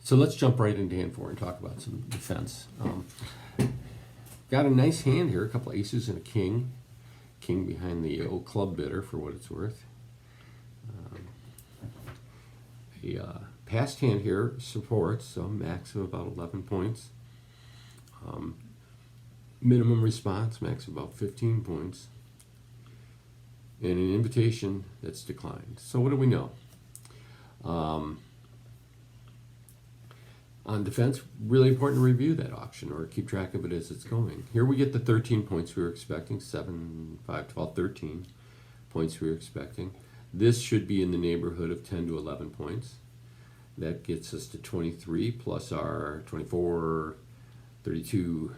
So let's jump right into hand four and talk about some defense. Got a nice hand here, a couple aces and a king. King behind the old club bidder for what it's worth. A passed hand here supports, so max of about 11 points. Minimum response, max of about 15 points. And an invitation that's declined. So what do we know? On defense, really important to review that auction or keep track of it as it's going. Here we get the 13 points we were expecting, 7, 5, 12, 13 points we were expecting. This should be in the neighborhood of 10 to 11 points. That gets us to 23 plus our 24, 32,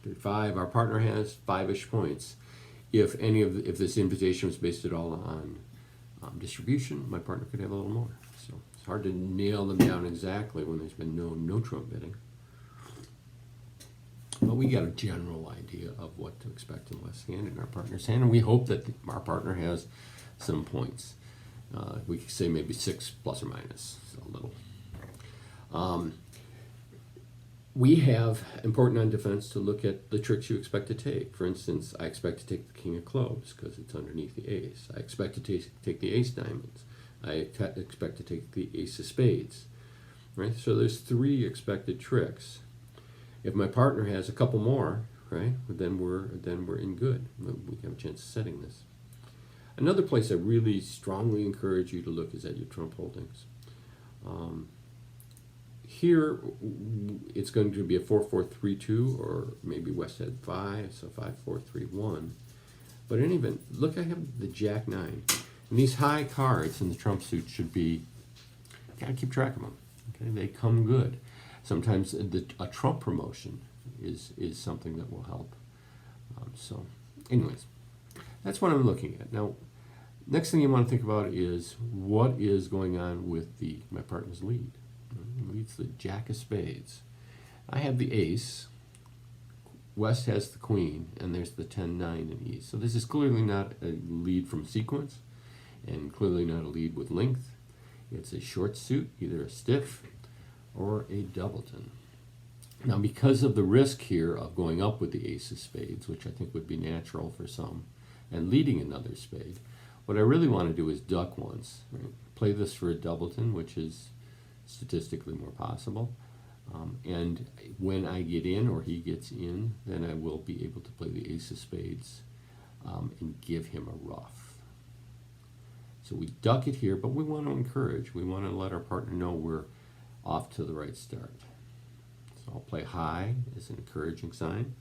35. Our partner has 5-ish points. If this invitation was based at all on distribution, my partner could have a little more. So it's hard to nail them down exactly when there's been no trump bidding. But we got a general idea of what to expect in left hand in our partner's hand, and we hope that our partner has some points. We could say maybe 6 plus or minus, so a little. We have, important on defense, to look at the tricks you expect to take. For instance, I expect to take the king of clubs because it's underneath the ace. I expect to take the ace diamonds. I expect to take the ace of spades. Right? So there's 3 expected tricks. If my partner has a couple more, right, then we're in good. We have a chance of setting this. Another place I really strongly encourage you to look is at your trump holdings. Here, it's going to be a 4-4-3-2, or maybe West had 5, so 5-4-3-1. But in any event, look, I have the Jack-9. And these high cards in the trump suit should be, gotta keep track of them. Okay, they come good. Sometimes a trump promotion is something that will help. So, anyways, that's what I'm looking at. Now, next thing you want to think about is what is going on with my partner's lead. He leads the Jack of spades. I have the ace. West has the queen, and there's the 10-9 in East. So this is clearly not a lead from sequence, and clearly not a lead with length. It's a short suit, either a stiff or a doubleton. Now, because of the risk here of going up with the ace of spades, which I think would be natural for some, and leading another spade, what I really want to do is duck once. Right? Play this for a doubleton, which is statistically more possible. And when I get in, or he gets in, then I will be able to play the ace of spades and give him a ruff. So we duck it here, but we want to encourage. We want to let our partner know we're off to the right start. So I'll play high as an encouraging sign.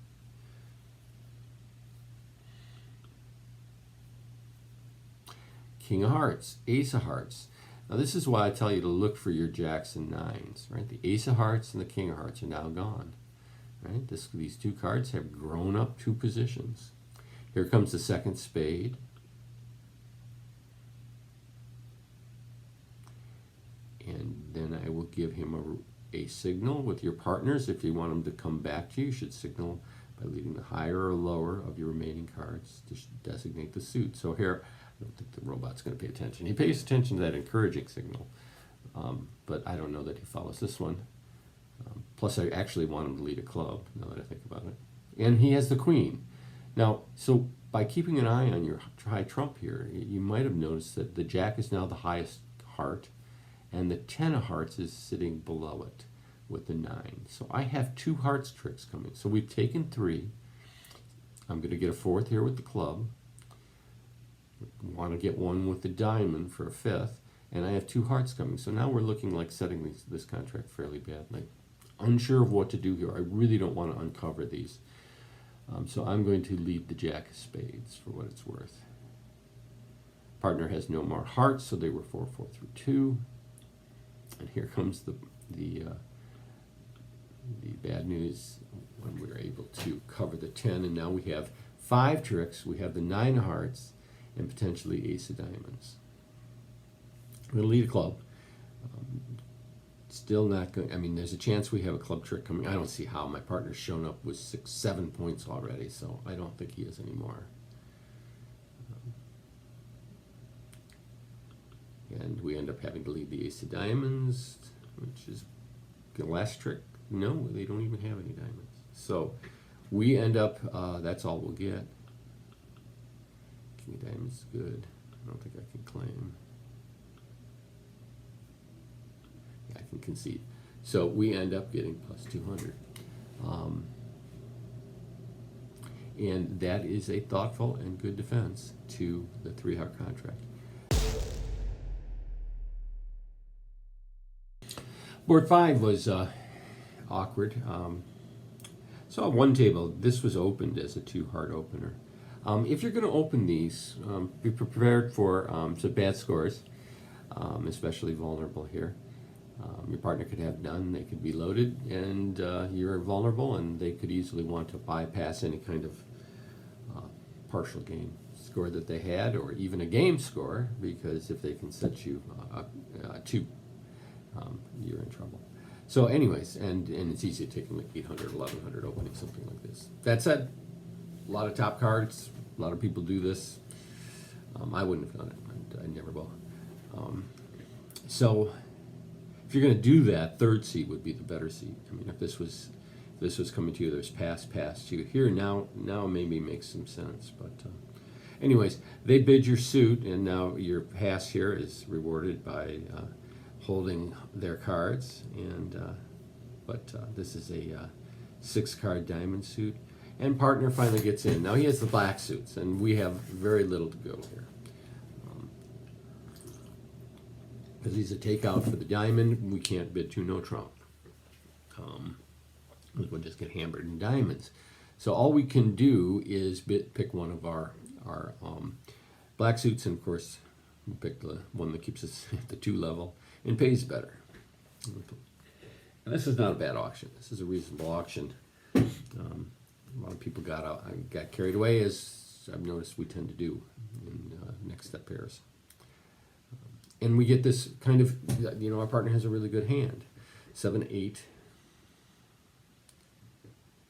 King of hearts, ace of hearts. Now this is why I tell you to look for your jacks and nines, right? The ace of hearts and the king of hearts are now gone, right? These 2 cards have grown up 2 positions. Here comes the second spade. And then I will give him a signal with your partners. If you want them to come back to you, you should signal by leading the higher or lower of your remaining cards to designate the suit. So here, I don't think the robot's going to pay attention. He pays attention to that encouraging signal, but I don't know that he follows this one. Plus, I actually want him to lead a club, now that I think about it. And he has the queen. Now, so by keeping an eye on your high trump here, you might have noticed that the jack is now the highest heart, and the 10 of hearts is sitting below it with the 9. So I have 2 hearts tricks coming. So we've taken 3. I'm going to get a 4th here with the club. Want to get one with the diamond for a 5th, and I have 2 hearts coming. So now we're looking like setting this contract fairly badly. Unsure of what to do here. I really don't want to uncover these. So I'm going to lead the jack of spades for what it's worth. Partner has no more hearts, so they were 4-4-3-2. And here comes the bad news when we're able to cover the 10, and now we have 5 tricks. We have the 9 of hearts and potentially ace of diamonds. I'm going to lead a club. Still not going. I mean, there's a chance we have a club trick coming. I don't see how. My partner's shown up with 6-7 points already, so I don't think he has any more. And we end up having to lead the ace of diamonds, which is The last trick, no, they don't even have any diamonds. So we end up, that's all we'll get. King of diamonds is good. I don't think I can claim. Yeah, I can concede. So we end up getting plus 200. And that is a thoughtful and good defense to the 3-heart contract. Board 5 was awkward. So at one table, this was opened as a 2-heart opener. If you're going to open these, be prepared for some bad scores, especially vulnerable here. Your partner could have none, they could be loaded, and you're vulnerable, and they could easily want to bypass any kind of partial game score that they had, or even a game score, because if they can set you 2, you're in trouble. So anyways, and it's easy to take them like 800, 1100 opening, something like this. That said, a lot of top cards, a lot of people do this. I wouldn't have done it, I never will. So if you're going to do that, third seat would be the better seat. I mean, if this was coming to you, there's pass to you. Here now maybe makes some sense. But anyways, they bid your suit, and now your pass here is rewarded by holding their cards. And but this is a 6-card diamond suit, and partner finally gets in. Now he has the black suits, and we have very little to go here. Because he's a takeout for the diamond, we can't bid to no trump. We'll just get hammered in diamonds. So all we can do is pick one of our black suits, and of course we pick the one that keeps us at the 2 level and pays better. And this is not a bad auction. This is a reasonable auction. A lot of people got carried away, as I've noticed we tend to do in next step pairs. And we get this kind of, our partner has a really good hand. 7, 8.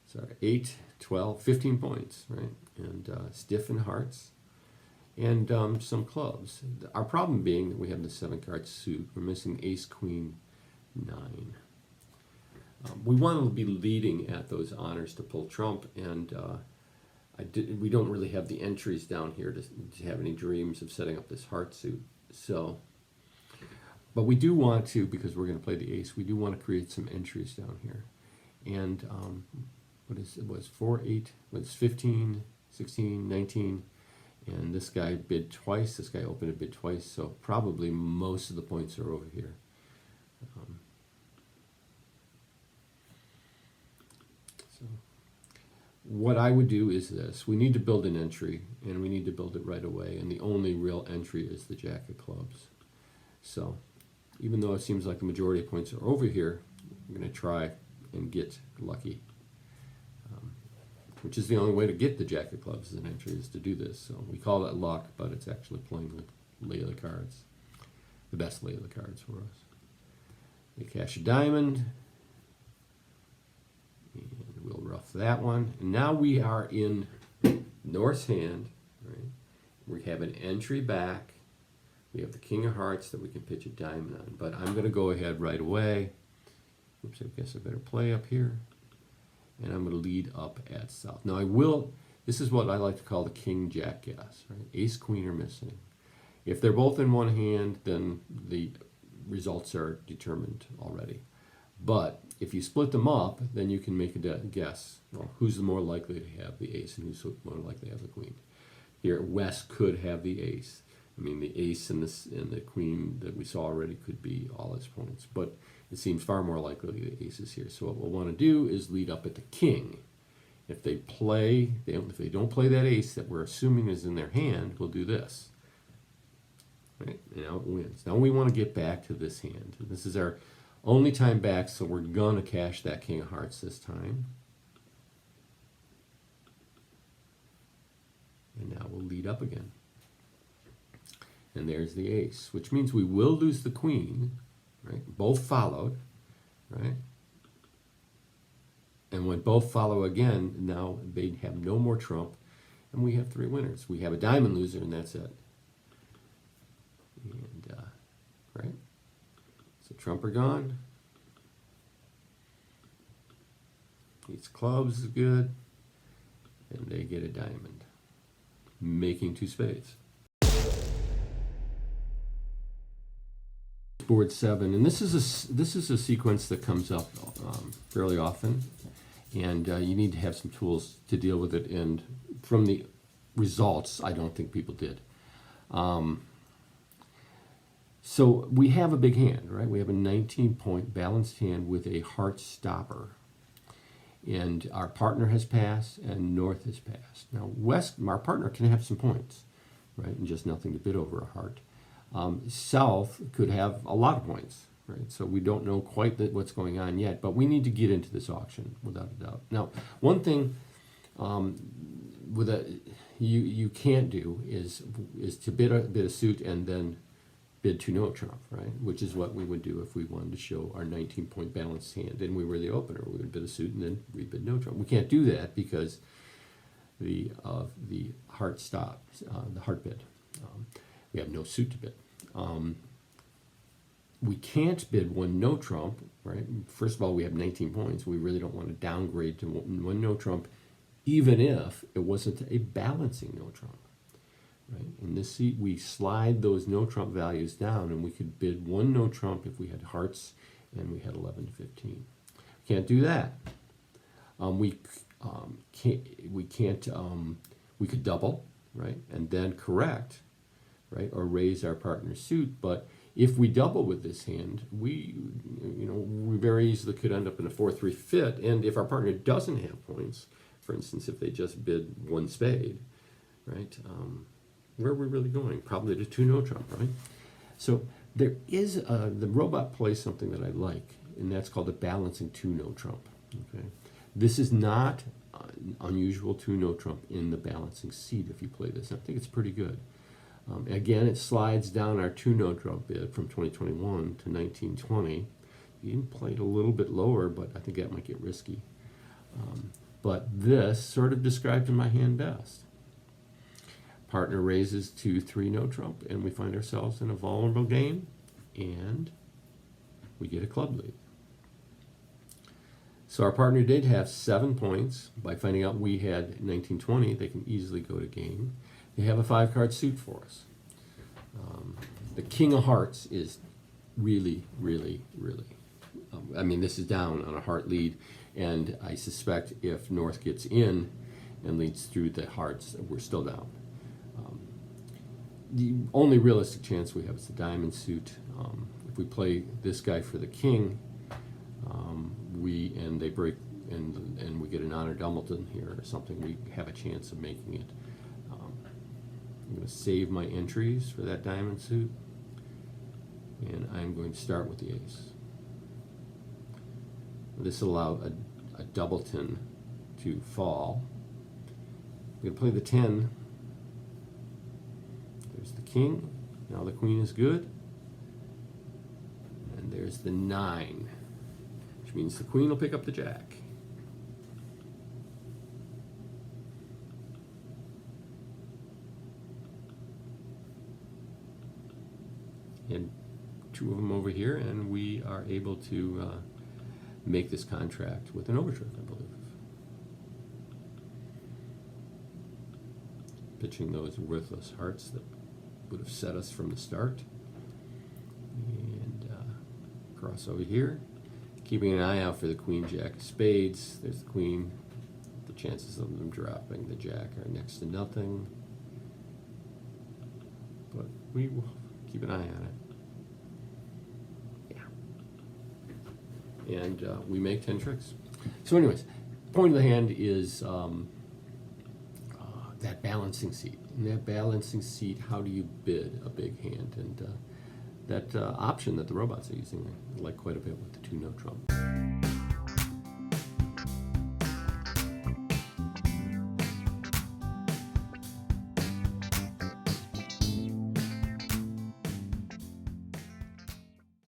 Sorry, 8, 12, 15 points, right? And stiff and hearts. And some clubs. Our problem being that we have the 7-card suit. We're missing ace, queen, 9. We want to be leading at those honors to pull trump, and we don't really have the entries down here to have any dreams of setting up this heart suit. So, but we do want to, because we're going to play the ace, we do want to create some entries down here. And it was 4, 8, was 15, 16, 19, and this guy bid twice. This guy opened a bid twice, so probably most of the points are over here. So what I would do is this. We need to build an entry, and we need to build it right away, and the only real entry is the jack of clubs. So even though it seems like the majority of points are over here, I'm going to try and get lucky. Which is the only way to get the jack of clubs as an entry, is to do this. So we call it luck, but it's actually playing the lay of the cards. The best lay of the cards for us. They cash a diamond. And we'll rough that one. And now we are in North's hand. Right? We have an entry back. We have the king of hearts that we can pitch a diamond on. But I'm going to go ahead right away. Oops, I guess I better play up here. And I'm going to lead up at south. Now this is what I like to call the king-jack guess, right? Ace, queen are missing. If they're both in one hand, then the results are determined already. But if you split them up, then you can make a guess. Well, who's the more likely to have the ace and who's more likely to have the queen? Here, West could have the ace. I mean, the ace and the queen that we saw already could be all his points. But it seems far more likely the ace is here. So what we'll want to do is lead up at the king. If they don't play that ace that we're assuming is in their hand, we'll do this. Right? And now it wins. Now we want to get back to this hand. This is our only time back, so we're going to cash that king of hearts this time. And now we'll lead up again. And there's the ace, which means we will lose the queen, right? Both followed, right? And when both follow again, now they have no more trump, and we have 3 winners. We have a diamond loser, and that's it. And, right? So trump are gone. Ace clubs is good, and they get a diamond, making 2 spades. Board 7, and this is a sequence that comes up fairly often, and you need to have some tools to deal with it. And from the results, I don't think people did. So we have a big hand, right? We have a 19-point balanced hand with a heart stopper. And our partner has passed and North has passed. Now our partner can have some points, right? And just nothing to bid over a heart. South could have a lot of points, right? So we don't know quite what's going on yet, but we need to get into this auction without a doubt. Now, one thing you can't do is to bid a suit and then bid 2 no trump, right? Which is what we would do if we wanted to show our 19-point balanced hand and we were the opener. We would bid a suit and then we bid no trump. We can't do that because the heart stops, the heart bid. We have no suit to bid. We can't bid 1 no trump, right? First of all, we have 19 points. We really don't want to downgrade to 1 no trump, even if it wasn't a balancing no trump, right? In this seat, we slide those no trump values down, and we could bid 1 no trump if we had hearts and we had 11 to 15. Can't do that. We could double, right, and then correct, right, or raise our partner's suit. But if we double with this hand, we very easily could end up in a 4-3 fit. And if our partner doesn't have points, for instance, if they just bid 1 spade, right, where are we really going? Probably to 2 no trump, right? So there is the robot plays something that I like, and that's called a balancing 2 no trump. Okay, this is not unusual 2 no trump in the balancing seat. If you play this, I think it's pretty good. Again, it slides down our 2 no trump bid from 2021 to 1920. You can play it a little bit lower, but I think that might get risky. But this sort of described in my hand best. Partner raises to 3 no trump, and we find ourselves in a vulnerable game, and we get a club lead. So our partner did have 7 points. By finding out we had 1920, they can easily go to game. They have a 5-card suit for us. The King of Hearts is really, really, really, I mean, this is down on a heart lead, and I suspect if North gets in and leads through the hearts, we're still down. The only realistic chance we have is the diamond suit. If we play this guy for the king, they break and we get an honor Dumbleton here or something, we have a chance of making it. I'm going to save my entries for that diamond suit, and I'm going to start with the ace. This will allow a Doubleton to fall. I'm going to play the 10. There's the king. Now the queen is good. And there's the 9, which means the queen will pick up the jack. And 2 of them over here, and we are able to make this contract with an overdraft, I believe. Pitching those worthless hearts that would have set us from the start. And cross over here. Keeping an eye out for the queen jack of spades. There's the queen. The chances of them dropping the jack are next to nothing. But we will keep an eye on it. And we make 10 tricks. So anyways, point of the hand is that balancing seat. In that balancing seat, how do you bid a big hand? And that option that the robots are using, I like quite a bit with the 2 no trump.